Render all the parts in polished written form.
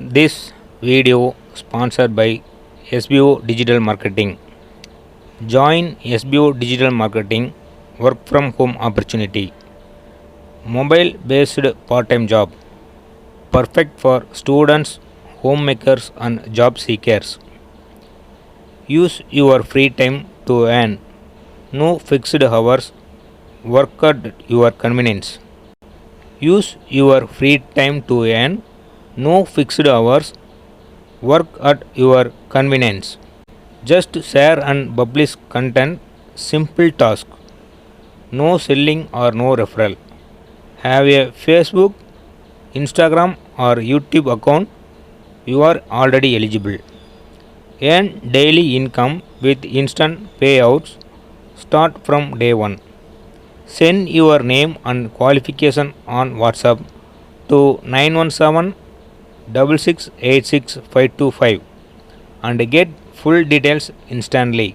This video sponsored by SBO Digital Marketing. Join SBO Digital Marketing work from home opportunity. Mobile based part-time job. Perfect for students, homemakers and job seekers. Use your free time to earn. No fixed hours. Work at your convenience. Use your free time to earn. No fixed hours. Work at your convenience. Just share and publish content. Simple task. No selling or no referral. Have a Facebook, Instagram or YouTube account. You are already eligible. Earn daily income with instant payouts. Start from day one. Send your name and qualification on WhatsApp to 917-6686-525 and get full details instantly.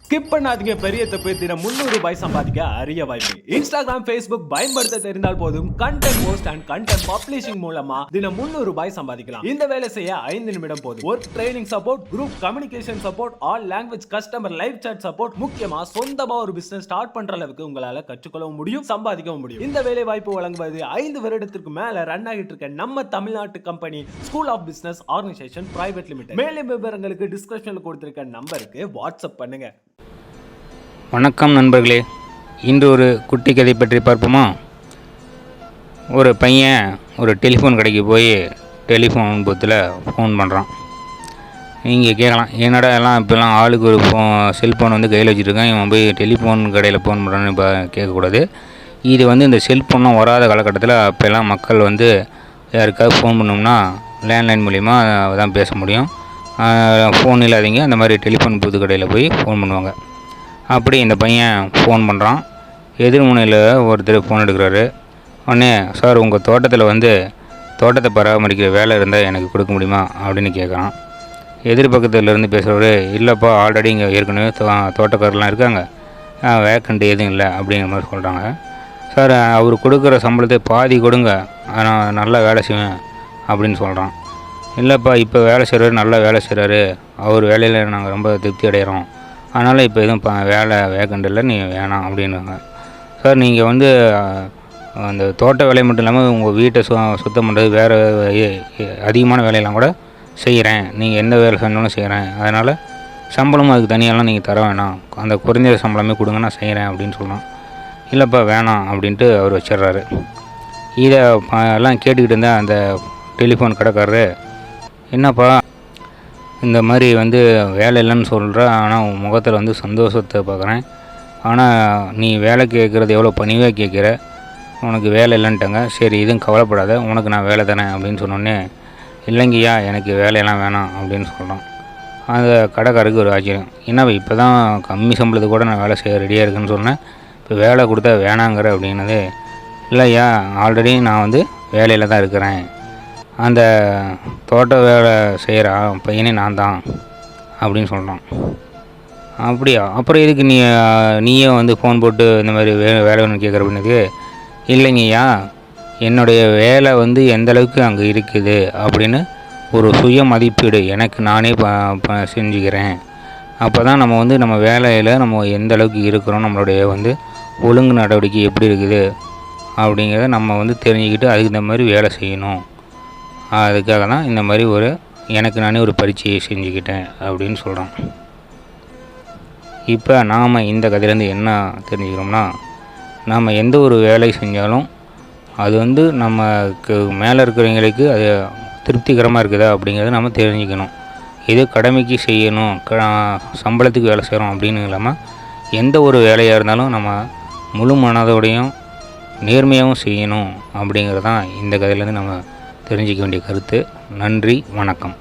Skip பண்ணாதீங்க. பெரிய தப்பு. தினம் ₹300 சம்பாதிக்க அரிய வாய்ப்பு. Instagram, Facebook பயன்படுத்த தெரிந்தால் போதும். Content post and content publishing மூலமா தினம் ₹300 சம்பாதிக்கலாம். இந்த வேலை செய்ய 5 நிமிடம் போதும். Work training support, group communication support, all language customer live chat support, முக்கியமா சொந்தமா ஒரு பிசினஸ் ஸ்டார்ட் பண்ற அளவுக்கு உங்களால கற்றுக்கொள்ளவும் முடியும், சம்பாதிக்கவும் முடியும். இந்த வேலை வாய்ப்பு வழங்குவது 5 வருடத்திற்கு மேல ரன் ஆகிட்டு இருக்க நம்ம தமிழ்நாட்டு company school of business organisation private limited. மேலும் விவரங்களுக்கு டிஸ்கிரிப்ஷன்ல கொடுத்திருக்க நம்பருக்கு வாட்ஸ்அப் பண்ணுங்க. வணக்கம் நண்பர்களே, இன்று ஒரு குட்டி கதை பற்றி பார்ப்போமா? ஒரு பையன் ஒரு டெலிஃபோன் கடைக்கு போய் டெலிஃபோன் பூத்தில் ஃபோன் பண்ணுறான். நீங்கள் கேட்கலாம், என்னடா எல்லாம் இப்போல்லாம் ஆளுக்கு ஒரு செல்ஃபோன் வந்து கையில் வச்சுருக்கான், இவன் போய் டெலிஃபோன் கடையில் ஃபோன் பண்ணுறான்னு இப்போ கேட்கக்கூடாது. இது வந்து இந்த செல்ஃபோன்லாம் வராத காலகட்டத்தில் அப்போல்லாம் மக்கள் வந்து யாருக்காவது ஃபோன் பண்ணோம்னா லேண்ட்லைன் மூலிமா தான் பேச முடியும். ஃபோன் இல்லாதீங்க அந்த மாதிரி டெலிஃபோன் பூத்து கடையில் போய் ஃபோன் பண்ணுவாங்க. அப்படி இந்த பையன் ஃபோன் பண்ணுறான். எதிர்முனையில் ஒருத்தர் ஃபோன் எடுக்கிறாரு. உடனே, சார் உங்கள் தோட்டத்தில் வந்து தோட்டத்தை பராமரிக்கிற வேலை இருந்தால் எனக்கு கொடுக்க முடியுமா அப்படின்னு கேட்குறான். எதிர்பக்கத்துலேருந்து பேசுகிறவர், இல்லைப்பா ஆல்ரெடி இங்கே ஏற்கனவே தோட்டக்காரெலாம் இருக்காங்க, வேக்கண்ட் எதுவும் இல்லை அப்படிங்கிற மாதிரி சொல்கிறாங்க. சார் அவர் கொடுக்குற சம்பளத்தை பாதி கொடுங்க, நான் நல்லா வேலை செய்வேன் அப்படின்னு சொல்கிறான். இல்லைப்பா இப்போ வேலை செய்கிறாரு, நல்லா வேலை செய்கிறாரு, அவர் வேலையில் நாங்கள் ரொம்ப திருப்தி அடைகிறோம், அதனால் இப்போ எதுவும் வேலை வேக்கண்ட் இல்லை, நீ வேணாம் அப்படின்னுவாங்க. சார் நீங்கள் வந்து அந்த தோட்ட வேலை மட்டும் இல்லாமல் உங்கள் வீட்டை சுத்தம் பண்ணுறது வேறு அதிகமான வேலையெல்லாம் கூட செய்கிறேன், நீங்கள் எந்த வேலை சொன்னாலும் செய்கிறேன், அதனால் சம்பளமும் அதுக்கு தனியாலாம் நீங்கள் தர வேணாம், அந்த குறைஞ்ச சம்பளமே கொடுங்க, நான் செய்கிறேன் அப்படின்னு சொல்லலாம். இல்லைப்பா வேணாம் அப்படின்ட்டு அவர் வச்சிடுறாரு. இதை எல்லாம் கேட்டுக்கிட்டு இருந்தால் அந்த டெலிஃபோன் கடைக்காரரு, என்னப்பா இந்த மாதிரி வந்து வேலை இல்லைன்னு சொல்கிற, ஆனால் உன் முகத்தில் வந்து சந்தோஷத்தை பார்க்குறேன், ஆனால் நீ வேலை கேட்குறது எவ்வளோ பணிவாக கேட்குற, உனக்கு வேலை இல்லைன்ட்டாங்க, சரி எதுவும் கவலைப்படாத, உனக்கு நான் வேலை தானே அப்படின்னு சொன்னோடனே, இல்லைங்கய்யா எனக்கு வேலையெல்லாம் வேணாம் அப்படின்னு சொல்கிறான். அந்த கடைக்காரருக்கு ஒரு ஆச்சரியம், என்ன இப்போ தான் கம்மி சம்பளத்துக்கு கூட நான் வேலை செய்ய ரெடியாக இருக்குன்னு சொன்னேன், இப்போ வேலை கொடுத்தா வேணாங்கிற அப்படின்னது. இல்லையா ஆல்ரெடி நான் வந்து வேலையில் தான் இருக்கிறேன், அந்த தோட்ட வேலை செய்கிற பையனே நான் தான் அப்படின்னு சொல்கிறான். அப்படியா, அப்புறம் எதுக்கு நீயே வந்து ஃபோன் போட்டு இந்த மாதிரி வேலை வேணும்னு கேட்குற அப்படின்னது. இல்லைங்கய்யா என்னுடைய வேலை வந்து எந்தளவுக்கு அங்கே இருக்குது அப்படின்னு ஒரு சுய மதிப்பீடு எனக்கு நானே செஞ்சுக்கிறேன். அப்போ தான் நம்ம வந்து நம்ம வேலையில் நம்ம எந்த அளவுக்கு இருக்கிறோம், நம்மளுடைய வந்து ஒழுங்கு நடவடிக்கை எப்படி இருக்குது அப்படிங்கிறத நம்ம வந்து தெரிஞ்சுக்கிட்டு அதுக்கு இந்த மாதிரி வேலை செய்யணும். அதுக்காக தான் இந்த மாதிரி எனக்கு நானே ஒரு பரீட்சையை செஞ்சுக்கிட்டேன் அப்படின்னு சொல்கிறான். இப்போ நாம் இந்த கதையிலேருந்து என்ன தெரிஞ்சுக்கிறோம்னா, நாம் எந்த ஒரு வேலை செஞ்சாலும் அது வந்து நமக்கு மேலே இருக்கிறவங்களுக்கு அது திருப்திகரமாக இருக்குதா அப்படிங்கிறத நம்ம தெரிஞ்சுக்கணும். இது கடமைக்கு செய்யணும், சம்பளத்துக்கு வேலை செய்கிறோம் அப்படின்னு இல்லாமல் எந்த ஒரு வேலையாக இருந்தாலும் நம்ம முழு மனதோடையும் நேர்மையாகவும் செய்யணும் அப்படிங்கிறது தான் இந்த கதையிலேருந்து நம்ம தெரிஞ்சிக்க வேண்டிய கருத்து. நன்றி, வணக்கம்.